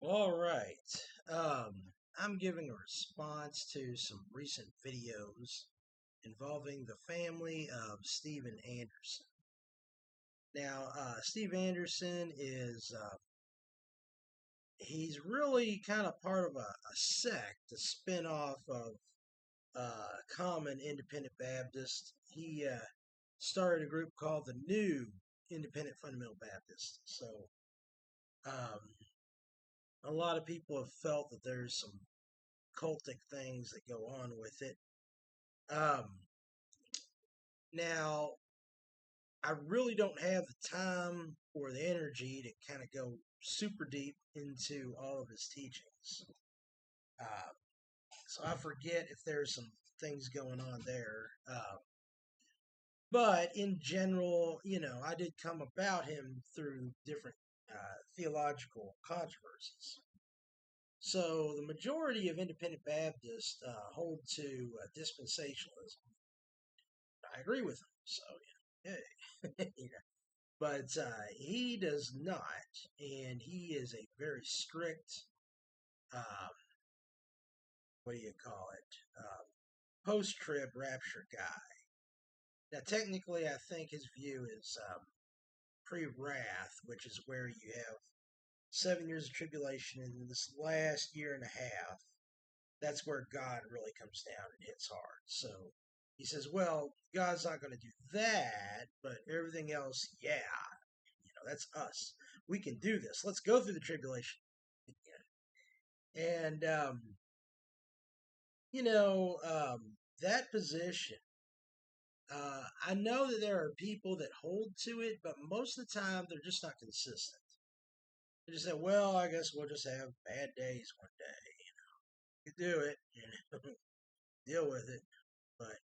All right. Um, I'm giving a response to some recent videos involving the family of Steven Anderson. Now, Steve Anderson he's really kind of part of a sect, a spin-off of Common Independent Baptist. He started a group called the New Independent Fundamental Baptist. So, um, a lot of people have felt that there's some cultic things that go on with it. Um, Now, I really don't have the time or the energy to kind of go super deep into all of his teachings. Uh, so I forget if there's some things going on there. But in general, I did come about him through different theological controversies. So the majority of independent Baptists hold to dispensationalism. I agree with him. So, yeah. But he does not, and he is a very strict, um, what do you call it, post-trib rapture guy. Now, technically, I think his view is pre-wrath, which is where you have 7 years of tribulation, and this last year and a half, that's where God really comes down and hits hard. So he says, well, God's not going to do that, but everything else, yeah, that's us. We can do this. Let's go through the tribulation. And, you know, um, that position, I know that there are people that hold to it, but most of the time they're just not consistent. They just say, well, I guess we'll just have bad days one day. You do it, deal with it. But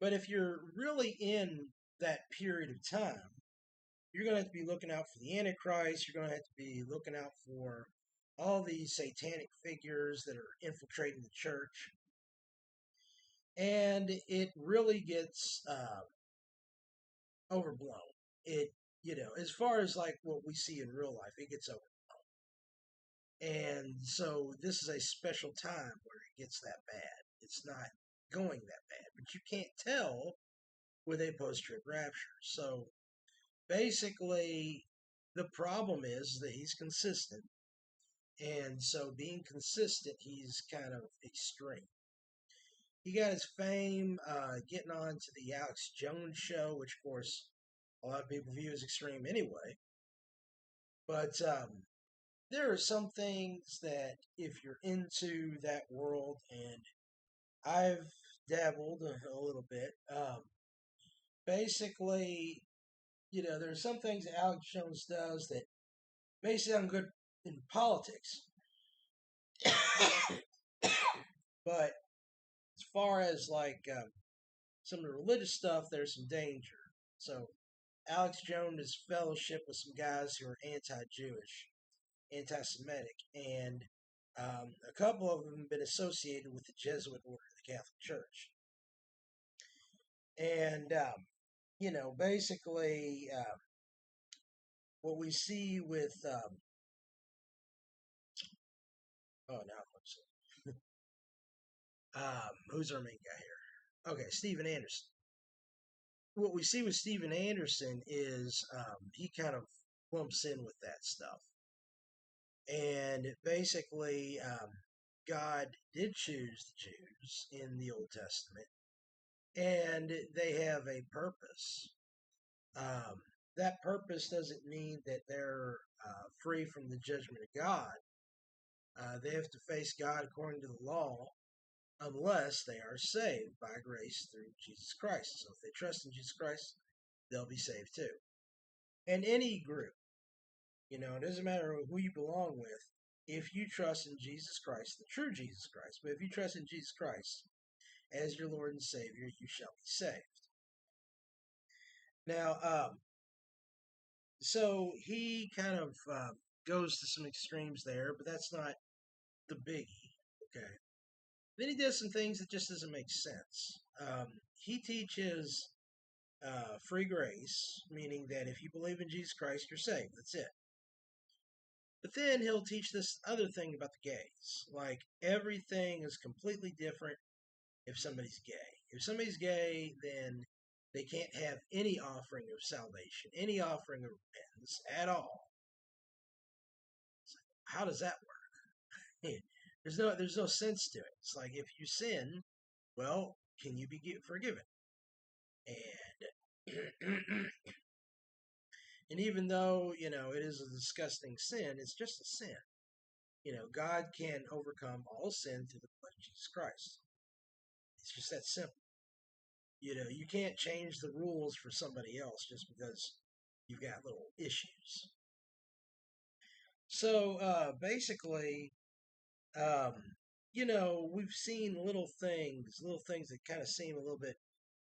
but if you're really in that period of time, you're going to have to be looking out for the Antichrist. You're going to have to be looking out for all these satanic figures that are infiltrating the church. And it really gets overblown. As far as like what we see in real life, it gets overblown. And so this is a special time where it gets that bad. It's not going that bad, but you can't tell with a post-trib rapture. So basically, the problem is that he's consistent. And so being consistent, he's kind of extreme. He got his fame getting on to the Alex Jones show, which, of course, a lot of people view as extreme anyway. But there are some things that, if you're into that world, and I've dabbled a little bit, basically, there are some things that Alex Jones does that may sound good in politics. But as far as like some of the religious stuff, there's some danger. So Alex Jones is fellowship with some guys who are anti-Jewish, anti-Semitic, and a couple of them have been associated with the Jesuit order of the Catholic Church. And basically, what we see with oh, now who's our main guy here? Okay, Steven Anderson. What we see with Steven Anderson is he kind of lumps in with that stuff. And basically, God did choose the Jews in the Old Testament, and they have a purpose. That purpose doesn't mean that they're free from the judgment of God. They have to face God according to the law unless they are saved by grace through Jesus Christ. So if they trust in Jesus Christ, they'll be saved too. And any group, it doesn't matter who you belong with, if you trust in Jesus Christ, the true Jesus Christ, but if you trust in Jesus Christ as your Lord and Savior, you shall be saved. Now, so he kind of goes to some extremes there, but that's not the biggie, okay? Then he does some things that just doesn't make sense. He teaches free grace, meaning that if you believe in Jesus Christ, you're saved. That's it. But then he'll teach this other thing about the gays. Like everything is completely different if somebody's gay. If somebody's gay, then they can't have any offering of salvation, any offering of repentance at all. How does that work? There's no sense to it. It's like if you sin, well, can you be forgiven? And and even though it is a disgusting sin, it's just a sin. God can overcome all sin through the blood of Jesus Christ. It's just that simple. You can't change the rules for somebody else just because you've got little issues. So basically, um, we've seen little things that kind of seem a little bit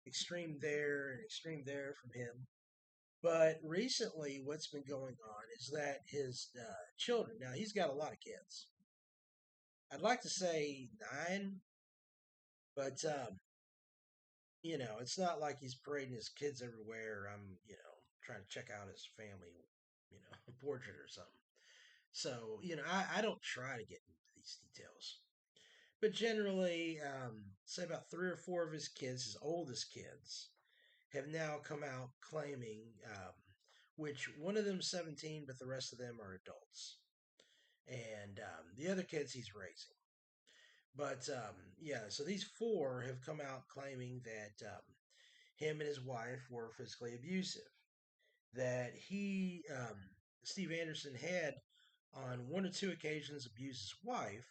extreme there and extreme there from him. But recently, what's been going on is that his children, now he's got a lot of kids. I'd like to say nine, but it's not like he's parading his kids everywhere. I'm, trying to check out his family, portrait or something. So, I don't try to get into these details. But generally, say about three or four of his kids, his oldest kids, have now come out claiming, which one of them's 17, but the rest of them are adults. And the other kids he's raising. But yeah, so these four have come out claiming that him and his wife were physically abusive. That Steve Anderson, had on one or two occasions abused his wife,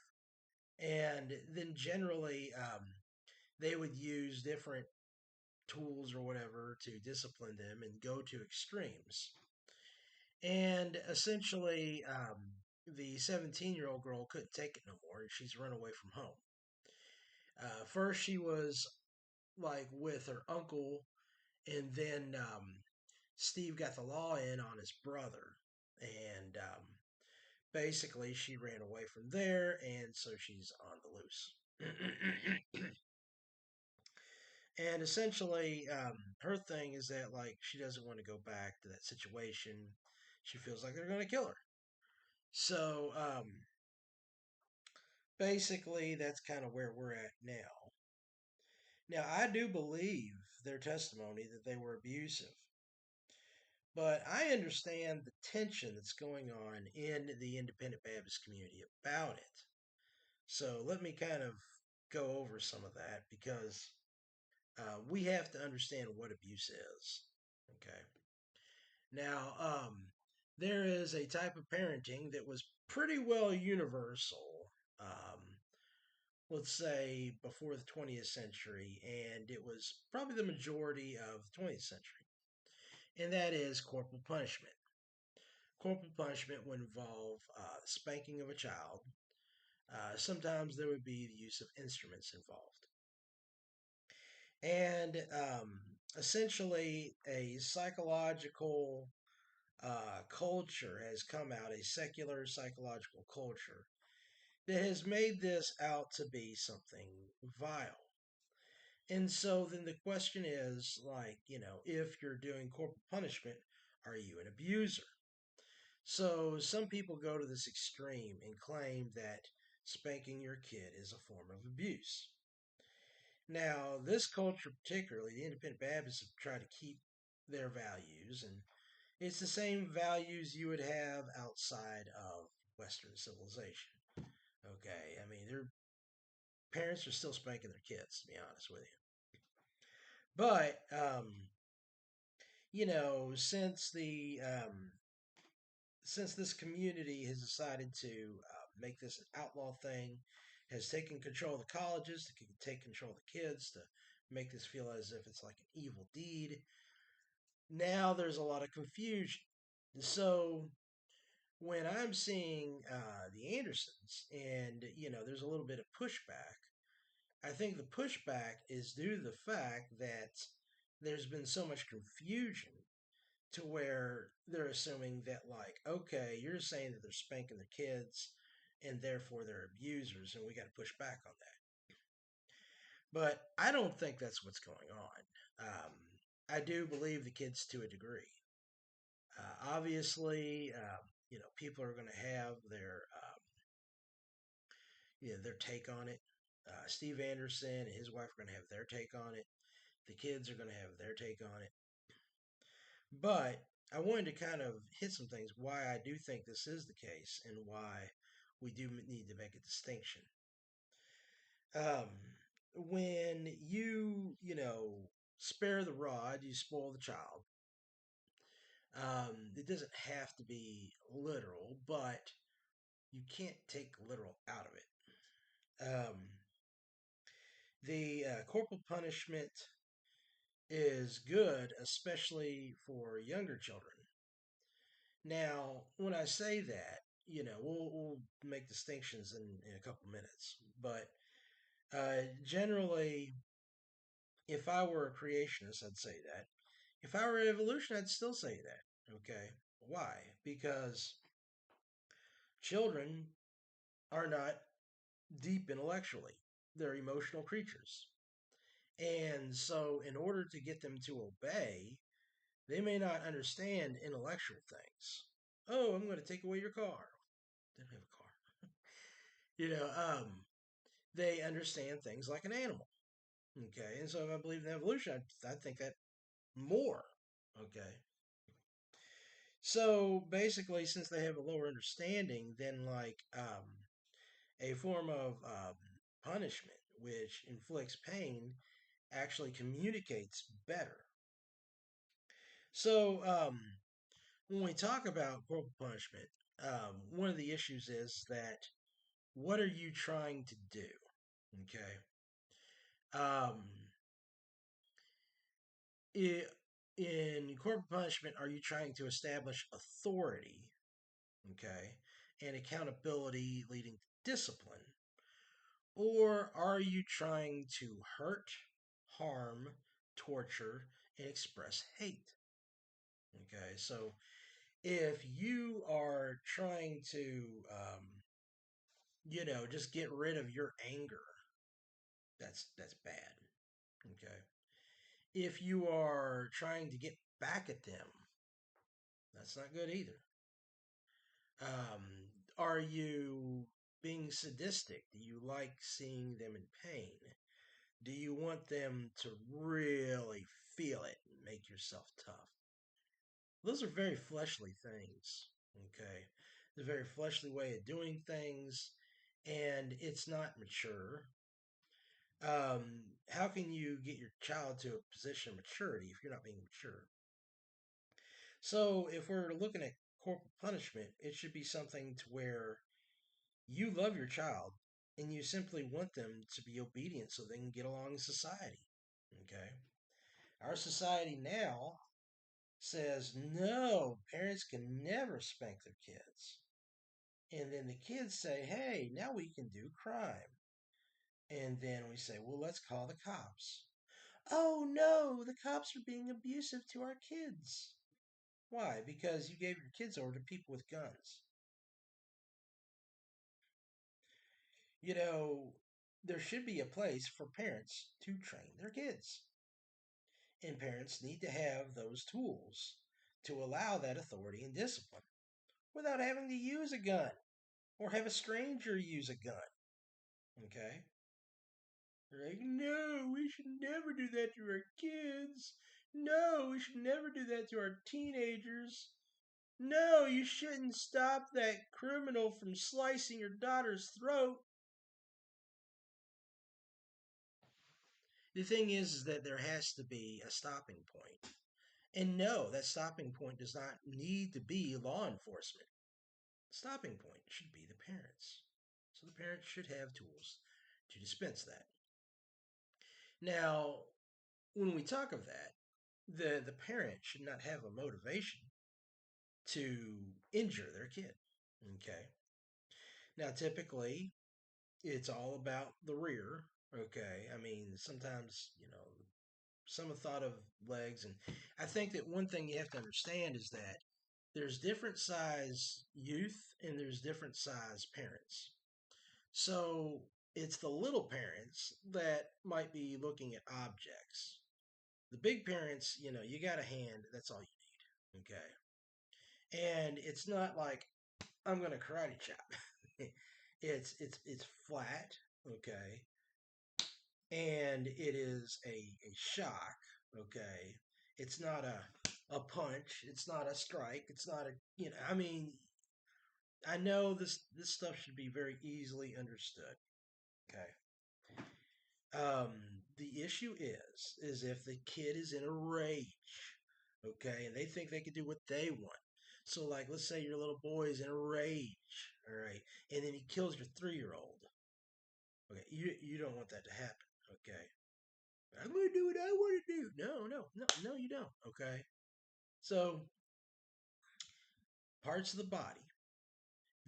and then generally they would use different tools or whatever to discipline them and go to extremes. And essentially, the 17-year-old girl couldn't take it no more, and she's run away from home. First, she was like with her uncle, and then Steve got the law in on his brother, and basically she ran away from there, and so she's on the loose. And essentially, her thing is that like she doesn't want to go back to that situation. She feels like they're going to kill her. So basically, that's kind of where we're at now. Now, I do believe their testimony that they were abusive, but I understand the tension that's going on in the independent Baptist community about it. So let me kind of go over some of that because we have to understand what abuse is. Okay. Now, there is a type of parenting that was pretty well universal, let's say before the 20th century, and it was probably the majority of the 20th century, and that is corporal punishment. Corporal punishment would involve spanking of a child. Sometimes there would be the use of instruments involved. And essentially, a psychological culture has come out, a secular psychological culture, that has made this out to be something vile. And so then the question is like, if you're doing corporal punishment, are you an abuser? So some people go to this extreme and claim that spanking your kid is a form of abuse. Now, this culture, particularly the independent Baptists, have tried to keep their values, and it's the same values you would have outside of Western civilization. Okay, I mean, their parents are still spanking their kids, to be honest with you. But since the since this community has decided to make this an outlaw thing, has taken control of the colleges, to take control of the kids, to make this feel as if it's like an evil deed. Now there's a lot of confusion. So when I'm seeing the Andersons, and there's a little bit of pushback, I think the pushback is due to the fact that there's been so much confusion to where they're assuming that, like, okay, you're saying that they're spanking their kids and therefore they're abusers, and we got to push back on that. But I don't think that's what's going on. I do believe the kids to a degree. Obviously, people are going to have their take on it. Steve Anderson and his wife are going to have their take on it. The kids are going to have their take on it. But I wanted to kind of hit some things why I do think this is the case and why we do need to make a distinction. Um, when spare the rod, you spoil the child. It doesn't have to be literal, but you can't take literal out of it. The corporal punishment is good, especially for younger children. Now, when I say that, we'll make distinctions in a couple minutes, but generally, if I were a creationist, I'd say that. If I were an evolution, I'd still say that. Okay. Why? Because children are not deep intellectually, they're emotional creatures. And so, in order to get them to obey, they may not understand intellectual things. Oh, I'm going to take away your car. They don't have a car. You know, they understand things like an animal. Okay. And so, if I believe in evolution, I think that more. Okay. So basically, since they have a lower understanding, then a form of punishment which inflicts pain actually communicates better. So when we talk about corporal punishment, one of the issues is that what are you trying to do? Okay. Um, i in corporal punishment, are you trying to establish authority? Okay. And accountability leading to discipline? Or are you trying to hurt, harm, torture, and express hate? Okay, so if you are trying to, just get rid of your anger, that's bad. Okay, if you are trying to get back at them, that's not good either. Are you being sadistic? Do you like seeing them in pain? Do you want them to really feel it and make yourself tough? Those are very fleshly things. Okay. It's a very fleshly way of doing things, and it's not mature. How can you get your child to a position of maturity if you're not being mature? So, if we're looking at corporal punishment, it should be something to where you love your child and you simply want them to be obedient so they can get along in society. Okay. Our society now says no, parents can never spank their kids. And then the kids say, hey, now we can do crime. And then we say, well, let's call the cops. Oh no, the cops are being abusive to our kids. Why? Because you gave your kids over to people with guns. You know, there should be a place for parents to train their kids. And parents need to have those tools to allow that authority and discipline without having to use a gun or have a stranger use a gun. Okay? They're like, no, we should never do that to our kids. No, we should never do that to our teenagers. No, you shouldn't stop that criminal from slicing your daughter's throat. The thing is that there has to be a stopping point. And no, that stopping point does not need to be law enforcement. The stopping point should be the parents. So the parents should have tools to dispense that. Now, when we talk of that, the parent should not have a motivation to injure their kid. Okay. Now, typically, it's all about the rear. Okay. I mean, sometimes, some have thought of legs. And I think that one thing you have to understand is that there's different size youth and there's different size parents. So it's the little parents that might be looking at objects. The big parents, you got a hand. That's all you need. Okay. And it's not like I'm gonna karate chop. it's flat. Okay. And it is a shock. Okay. It's not a punch. It's not a strike. It's not a I mean, I know this stuff should be very easily understood. Okay. Um, the issue is if the kid is in a rage, okay, and they think they can do what they want. So, like, let's say your little boy is in a rage, all right, and then he kills your 3-year-old. Okay, you don't want that to happen. Okay, I'm gonna do what I want to do. No, you don't. Okay, so parts of the body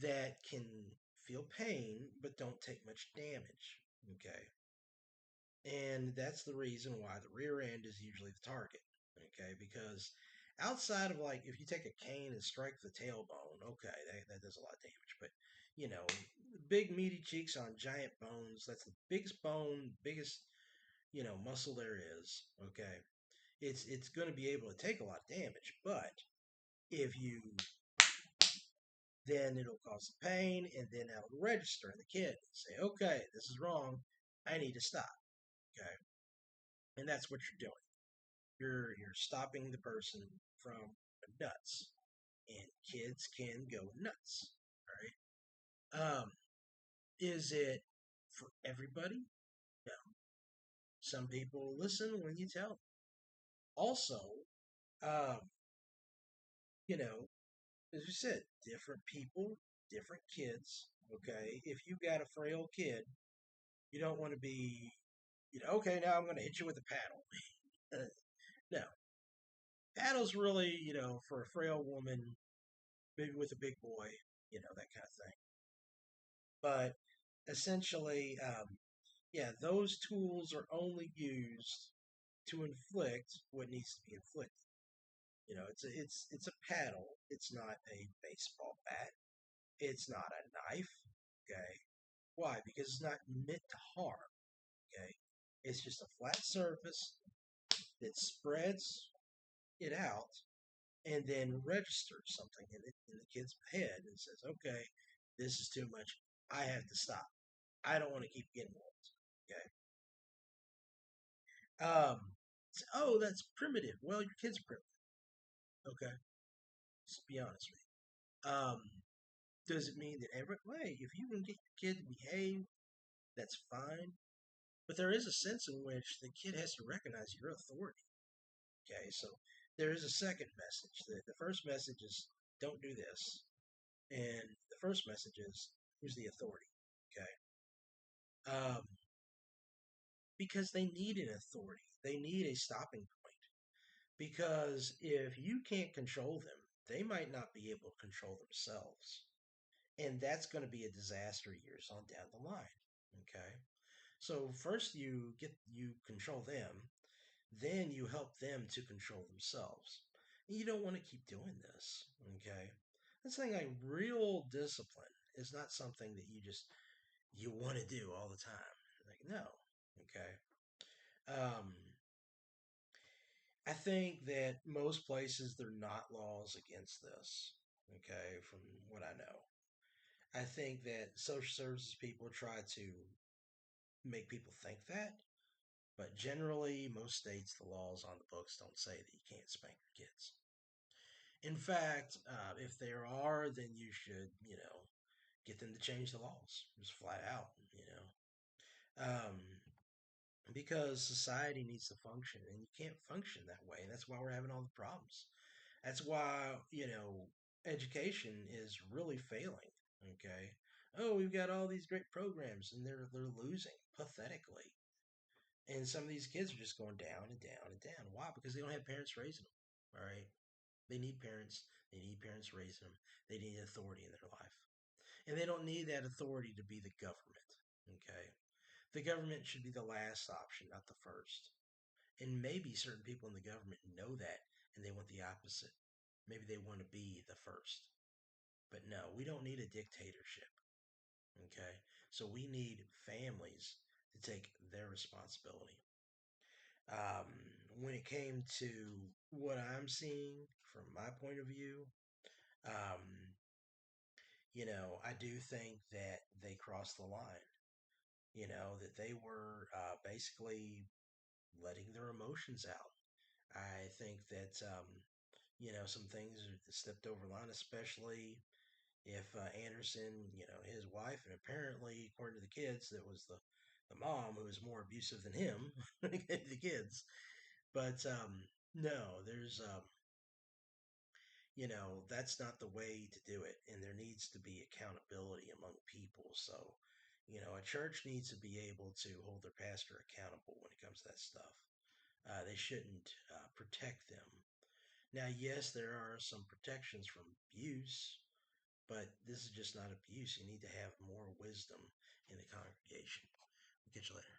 that can feel pain but don't take much damage. Okay, and that's the reason why the rear end is usually the target. Okay, because outside of like if you take a cane and strike the tailbone, okay, that does a lot of damage. But big meaty cheeks on giant bones, that's the biggest bone, biggest muscle there is. Okay, it's going to be able to take a lot of damage, but if you then it'll cause pain, and then that'll register in the kid and say, okay, this is wrong, I need to stop. Okay, and that's what you're doing. You're stopping the person from nuts, and kids can go nuts. All right. Is it for everybody? No. Some people listen when you tell them. Also, um, you know, as you said, different people, different kids. Okay. If you got a frail kid, you don't want to be, okay, now I'm going to hit you with a paddle. No. Paddle's really, for a frail woman, maybe with a big boy, that kind of thing. But essentially, yeah, those tools are only used to inflict what needs to be inflicted. It's a paddle. It's not a baseball bat. It's not a knife. Okay, why? Because it's not meant to harm. Okay, it's just a flat surface that spreads it out and then registers something in the kid's head and says, "Okay, this is too much. I have to stop. I don't want to keep getting wolves." Okay. Oh, that's primitive. Well, your kid's primitive. Okay, let's be honest with you. Does it mean that every way, if you can get your kid to behave, that's fine. But there is a sense in which the kid has to recognize your authority. Okay, so there is a second message. The first message is don't do this, and the first message is who's the authority. Okay, because they need an authority. They need a stopping point. Because if you can't control them, they might not be able to control themselves. And that's going to be a disaster years on down the line. Okay. So first you control them, then you help them to control themselves. And you don't want to keep doing this. Okay. That's saying like real discipline is not something that you want to do all the time. Like no. Okay. Um, I think that most places there are not laws against this. Okay, from what I know, I think that social services people try to make people think that, but generally, most states, the laws on the books don't say that you can't spank your kids. In fact, if there are, then you should, get them to change the laws, just flat out, um, because society needs to function, and you can't function that way, and that's why we're having all the problems. That's why, education is really failing. Okay. Oh, we've got all these great programs and they're losing pathetically. And some of these kids are just going down and down and down. Why? Because they don't have parents raising them. All right. They need parents. They need parents raising them. They need authority in their life. And they don't need that authority to be the government. Okay. The government should be the last option, not the first. And maybe certain people in the government know that and they want the opposite. Maybe they want to be the first. But no, we don't need a dictatorship. Okay. So we need families to take their responsibility. Um, when it came to what I'm seeing from my point of view, um, I do think that they crossed the line. That they were basically letting their emotions out. I think that some things are stepped over the line, especially if Anderson, his wife, and apparently, according to the kids, that was the mom who was more abusive than him, the kids. But no, there's that's not the way to do it, and there needs to be accountability among people. So, a church needs to be able to hold their pastor accountable when it comes to that stuff. They shouldn't protect them. Now, yes, there are some protections from abuse, but this is just not abuse. You need to have more wisdom in the congregation. Catch you later.